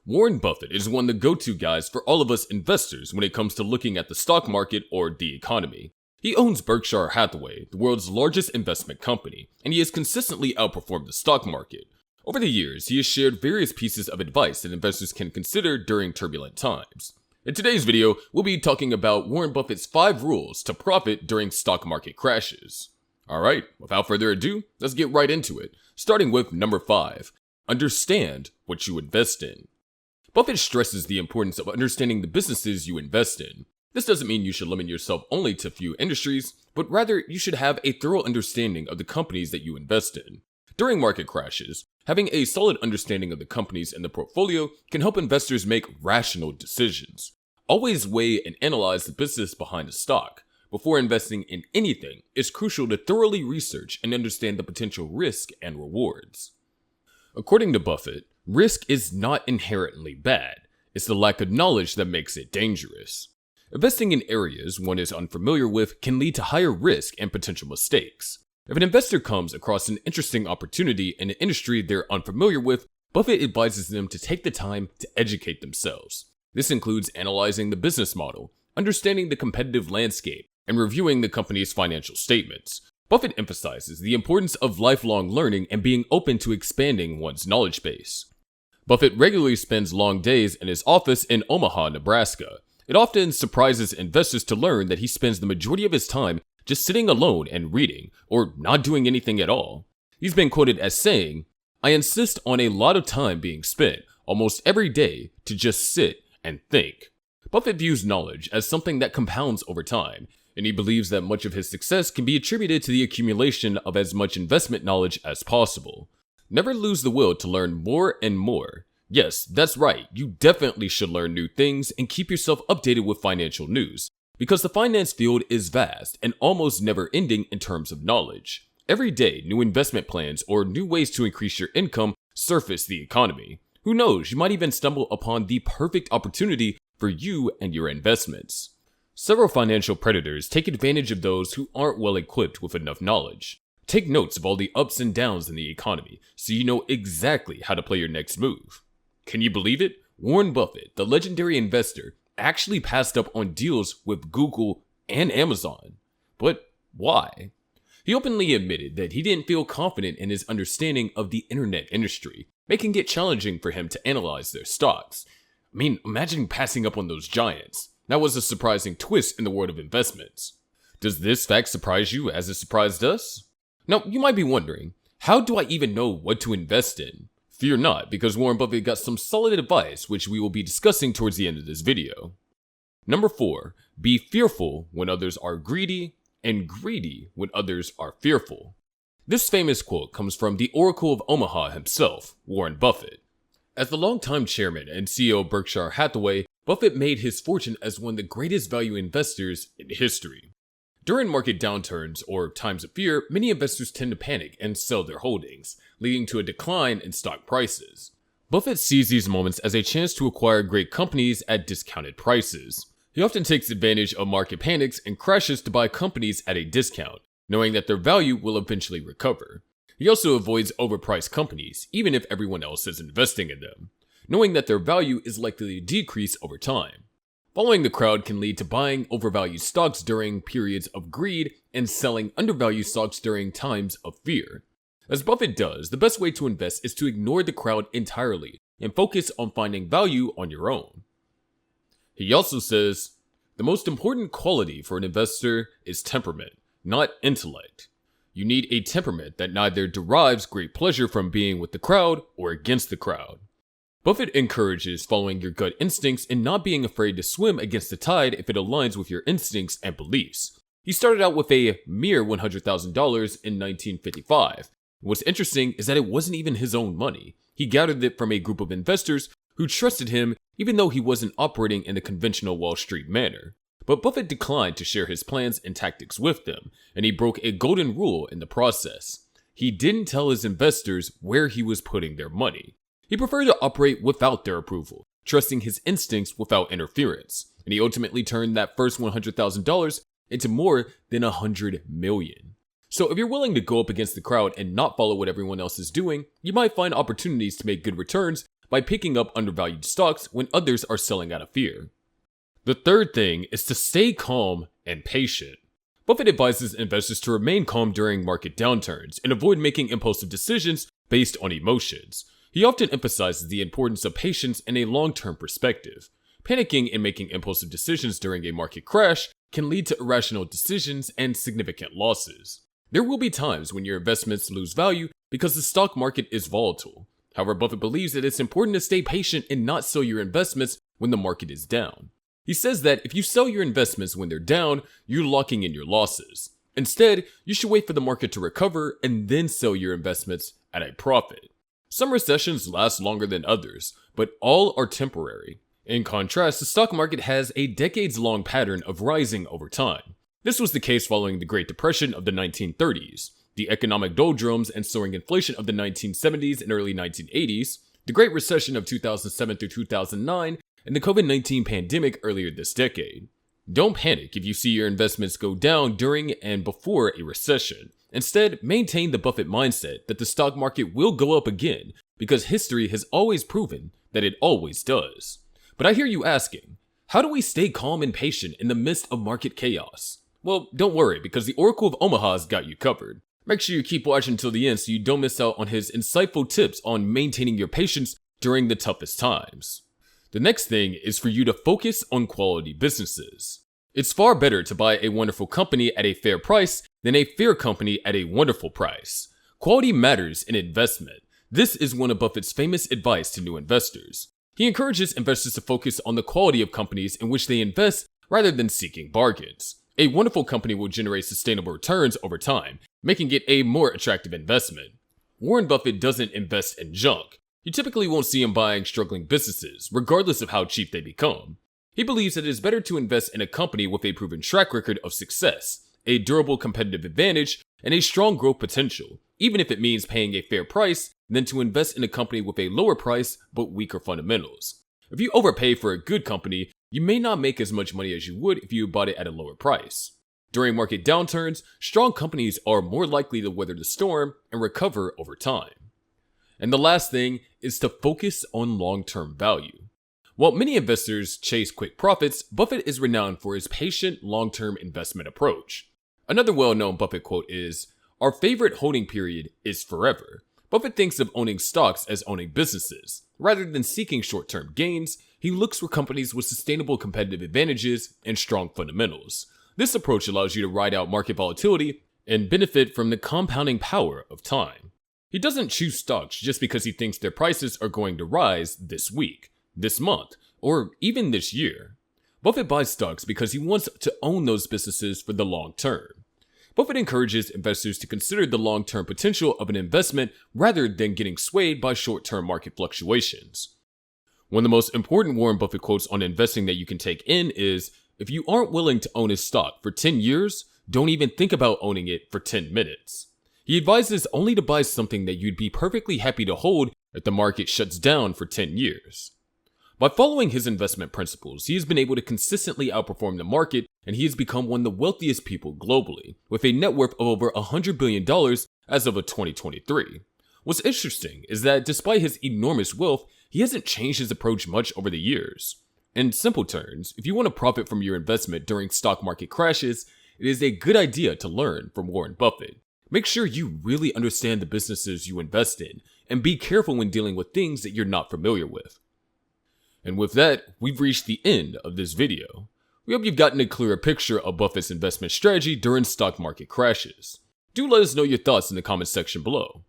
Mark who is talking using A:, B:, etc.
A: Warren Buffett is one of the go-to guys for all of us investors when it comes to looking at the stock market or the economy. He owns Berkshire Hathaway, the world's largest investment company, and he has consistently outperformed the stock market. Over the years, he has shared various pieces of advice that investors can consider during turbulent times. In today's video, we'll be talking about Warren Buffett's 5 rules to profit during stock market crashes. Alright, without further ado, let's get right into it, starting with number 5. Understand what you invest in. Buffett stresses the importance of understanding the businesses you invest in. This doesn't mean you should limit yourself only to few industries, but rather you should have a thorough understanding of the companies that you invest in. During market crashes, having a solid understanding of the companies in the portfolio can help investors make rational decisions. Always weigh and analyze the business behind a stock. Before investing in anything, it's crucial to thoroughly research and understand the potential risk and rewards. According to Buffett, risk is not inherently bad. It's the lack of knowledge that makes it dangerous. Investing in areas one is unfamiliar with can lead to higher risk and potential mistakes. If an investor comes across an interesting opportunity in an industry they're unfamiliar with, Buffett advises them to take the time to educate themselves. This includes analyzing the business model, understanding the competitive landscape, and reviewing the company's financial statements. Buffett emphasizes the importance of lifelong learning and being open to expanding one's knowledge base. Buffett regularly spends long days in his office in Omaha, Nebraska. It often surprises investors to learn that he spends the majority of his time just sitting alone and reading, or not doing anything at all. He's been quoted as saying, "I insist on a lot of time being spent, almost every day, to just sit and think." Buffett views knowledge as something that compounds over time, and he believes that much of his success can be attributed to the accumulation of as much investment knowledge as possible. Never lose the will to learn more and more. Yes, that's right, you definitely should learn new things and keep yourself updated with financial news, because the finance field is vast and almost never ending in terms of knowledge. Every day, new investment plans or new ways to increase your income surface the economy. Who knows, you might even stumble upon the perfect opportunity for you and your investments. Several financial predators take advantage of those who aren't well equipped with enough knowledge. Take notes of all the ups and downs in the economy so you know exactly how to play your next move. Can you believe it? Warren Buffett, the legendary investor, actually passed up on deals with Google and Amazon. But why? He openly admitted that he didn't feel confident in his understanding of the internet industry, making it challenging for him to analyze their stocks. I mean, imagine passing up on those giants. That was a surprising twist in the world of investments. Does this fact surprise you as it surprised us? Now, you might be wondering, how do I even know what to invest in? Fear not, because Warren Buffett got some solid advice which we will be discussing towards the end of this video. Number 4, be fearful when others are greedy, and greedy when others are fearful. This famous quote comes from the Oracle of Omaha himself, Warren Buffett. As the longtime chairman and CEO of Berkshire Hathaway, Buffett made his fortune as one of the greatest value investors in history. During market downturns or times of fear, many investors tend to panic and sell their holdings, leading to a decline in stock prices. Buffett sees these moments as a chance to acquire great companies at discounted prices. He often takes advantage of market panics and crashes to buy companies at a discount, knowing that their value will eventually recover. He also avoids overpriced companies, even if everyone else is investing in them, knowing that their value is likely to decrease over time. Following the crowd can lead to buying overvalued stocks during periods of greed and selling undervalued stocks during times of fear. As Buffett does, the best way to invest is to ignore the crowd entirely and focus on finding value on your own. He also says, the most important quality for an investor is temperament, not intellect. You need a temperament that neither derives great pleasure from being with the crowd or against the crowd. Buffett encourages following your gut instincts and not being afraid to swim against the tide if it aligns with your instincts and beliefs. He started out with a mere $100,000 in 1955. What's interesting is that it wasn't even his own money. He gathered it from a group of investors who trusted him even though he wasn't operating in the conventional Wall Street manner. But Buffett declined to share his plans and tactics with them, and he broke a golden rule in the process. He didn't tell his investors where he was putting their money. He preferred to operate without their approval, trusting his instincts without interference, and he ultimately turned that first $100,000 into more than $100 million. So if you're willing to go up against the crowd and not follow what everyone else is doing, you might find opportunities to make good returns by picking up undervalued stocks when others are selling out of fear. The third thing is to stay calm and patient. Buffett advises investors to remain calm during market downturns and avoid making impulsive decisions based on emotions. He often emphasizes the importance of patience and a long-term perspective. Panicking and making impulsive decisions during a market crash can lead to irrational decisions and significant losses. There will be times when your investments lose value because the stock market is volatile. However, Buffett believes that it's important to stay patient and not sell your investments when the market is down. He says that if you sell your investments when they're down, you're locking in your losses. Instead, you should wait for the market to recover and then sell your investments at a profit. Some recessions last longer than others, but all are temporary. In contrast, the stock market has a decades-long pattern of rising over time. This was the case following the Great Depression of the 1930s, the economic doldrums and soaring inflation of the 1970s and early 1980s, the Great Recession of 2007 through 2009, and the COVID-19 pandemic earlier this decade. Don't panic if you see your investments go down during and before a recession. Instead, maintain the Buffett mindset that the stock market will go up again because history has always proven that it always does. But I hear you asking, how do we stay calm and patient in the midst of market chaos? Well, don't worry because the Oracle of Omaha's got you covered. Make sure you keep watching until the end so you don't miss out on his insightful tips on maintaining your patience during the toughest times. The next thing is for you to focus on quality businesses. It's far better to buy a wonderful company at a fair price than a fair company at a wonderful price. Quality matters in investment. This is one of Buffett's famous advice to new investors. He encourages investors to focus on the quality of companies in which they invest rather than seeking bargains. A wonderful company will generate sustainable returns over time, making it a more attractive investment. Warren Buffett doesn't invest in junk. You typically won't see him buying struggling businesses, regardless of how cheap they become. He believes that it is better to invest in a company with a proven track record of success, a durable competitive advantage, and a strong growth potential, even if it means paying a fair price, than to invest in a company with a lower price but weaker fundamentals. If you overpay for a good company, you may not make as much money as you would if you bought it at a lower price. During market downturns, strong companies are more likely to weather the storm and recover over time. And the last thing is to focus on long-term value. While many investors chase quick profits, Buffett is renowned for his patient, long-term investment approach. Another well-known Buffett quote is, "Our favorite holding period is forever." Buffett thinks of owning stocks as owning businesses. Rather than seeking short-term gains, he looks for companies with sustainable competitive advantages and strong fundamentals. This approach allows you to ride out market volatility and benefit from the compounding power of time. He doesn't choose stocks just because he thinks their prices are going to rise this week, this month, or even this year. Buffett buys stocks because he wants to own those businesses for the long term. Buffett encourages investors to consider the long-term potential of an investment rather than getting swayed by short-term market fluctuations. One of the most important Warren Buffett quotes on investing that you can take in is, "If you aren't willing to own a stock for 10 years, don't even think about owning it for 10 minutes. He advises only to buy something that you'd be perfectly happy to hold if the market shuts down for 10 years. By following his investment principles, he has been able to consistently outperform the market, and he has become one of the wealthiest people globally, with a net worth of over $100 billion as of 2023. What's interesting is that despite his enormous wealth, he hasn't changed his approach much over the years. In simple terms, if you want to profit from your investment during stock market crashes, it is a good idea to learn from Warren Buffett. Make sure you really understand the businesses you invest in, and be careful when dealing with things that you're not familiar with. And with that, we've reached the end of this video. We hope you've gotten a clearer picture of Buffett's investment strategy during stock market crashes. Do let us know your thoughts in the comment section below.